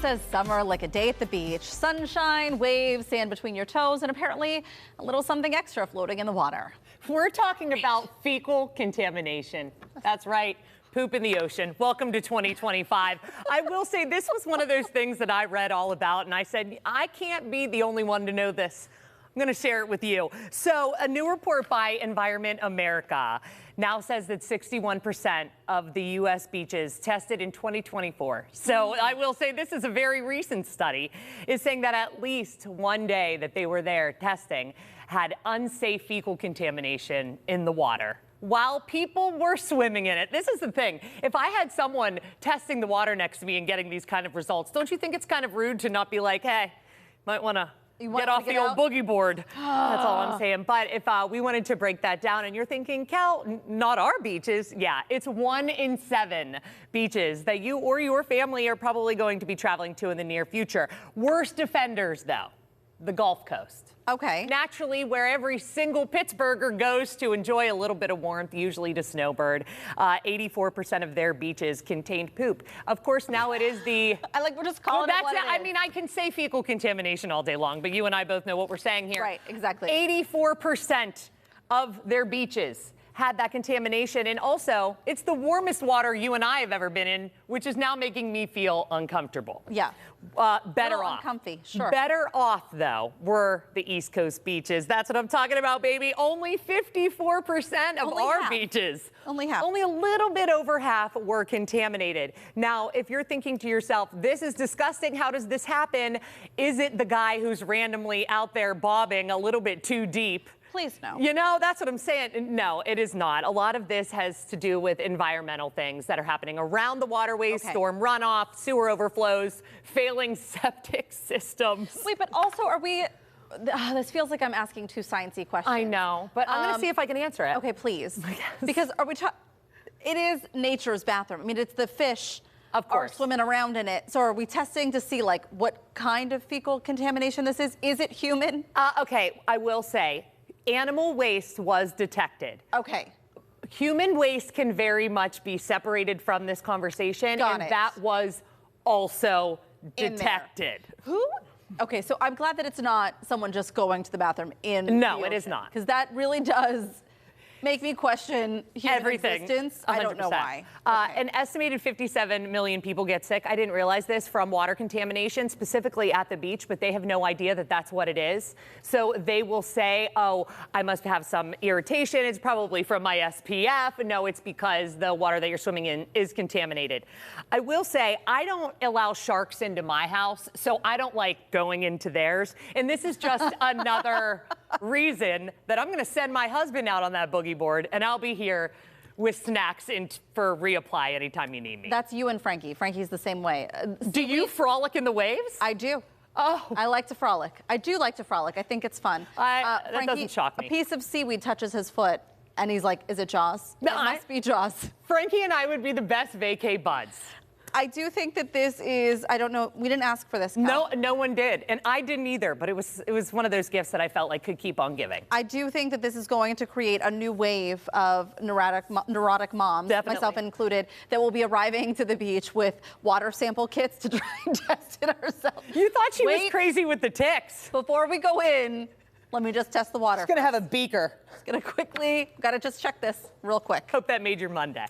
says summer like a day at the beach. Sunshine, waves, sand between your toes, and apparently a little something extra floating in the water. We're talking about fecal contamination. That's right. Poop in the ocean. Welcome to 2025. I will say this was one of those things that I read all about, and I said, I can't be the only one to know this. I'm going to share it with you. So a new report by Environment America now says that 61% of the U.S. beaches tested in 2024. So I will say this is a very recent study, is saying that at least one day that they were there testing had unsafe fecal contamination in the water while people were swimming in it. This is the thing. If I had someone testing the water next to me and getting these kind of results, don't you think it's kind of rude to not be like, hey, might want to get off the old boogie board? That's all I'm saying. But if we wanted to break that down and you're thinking, Cal, not our beaches. Yeah, it's 1 in 7 beaches that you or your family are probably going to be traveling to in the near future. Worst offenders, though, the Gulf Coast. Okay. Naturally, where every single Pittsburgher goes to enjoy a little bit of warmth, usually to snowbird, 84% of their beaches contained poop. Of course, now it is the... I like, we're just calling it what it is. I mean, I can say fecal contamination all day long, but you and I both know what we're saying here. Right, exactly. 84% of their beaches had that contamination. And also, it's the warmest water you and I have ever been in, which is now making me feel uncomfortable. Yeah. Better off. Uncomfy, sure. Better off, though, were the East Coast beaches. That's what I'm talking about, baby. Only 54% of our beaches. Only half. Only a little bit over half were contaminated. Now, if you're thinking to yourself, this is disgusting, how does this happen? Is it the guy who's randomly out there bobbing a little bit too deep? Please no. You know, that's what I'm saying. No, it is not. A lot of this has to do with environmental things that are happening around the waterways, storm runoff, sewer overflows, failing septic systems. Wait, but also are we... this feels like I'm asking too sciencey questions. I know, but I'm going to see if I can answer it. Okay, please. Because are we it is nature's bathroom. I mean, it's the fish of course are swimming around in it. So are we testing to see like what kind of fecal contamination this is? Is it human? Okay, I will say animal waste was detected. Okay. Human waste can very much be separated from this conversation. That was also detected. Who? Okay, so I'm glad that it's not someone just going to the bathroom in No, it is not. Because that really does make me question human existence. 100%. I don't know why. An estimated 57 million people get sick. I didn't realize this from water contamination, specifically at the beach, but they have no idea that that's what it is. So they will say, oh, I must have some irritation. It's probably from my SPF. No, it's because the water that you're swimming in is contaminated. I will say, I don't allow sharks into my house, so I don't like going into theirs. And this is just another reason that I'm going to send my husband out on that boogie board, and I'll be here with snacks for reapply anytime you need me. That's you and Frankie. Frankie's the same way. Do you frolic in the waves? I do. Oh. I like to frolic. I do like to frolic. I think it's fun. That Frankie, doesn't shock me. A piece of seaweed touches his foot, and he's like, is it Jaws? No, it must be Jaws. Frankie and I would be the best vacay buds. I do think that this is, I don't know, we didn't ask for this, Cal. No one did, and I didn't either, but it was one of those gifts that I felt like could keep on giving. I do think that this is going to create a new wave of neurotic moms, myself included, that will be arriving to the beach with water sample kits to try and test it ourselves. You thought she was crazy with the ticks. Before we go in, let me just test the water. She's gonna have a beaker. Just gonna quickly, gotta just check this real quick. Hope that made your Monday.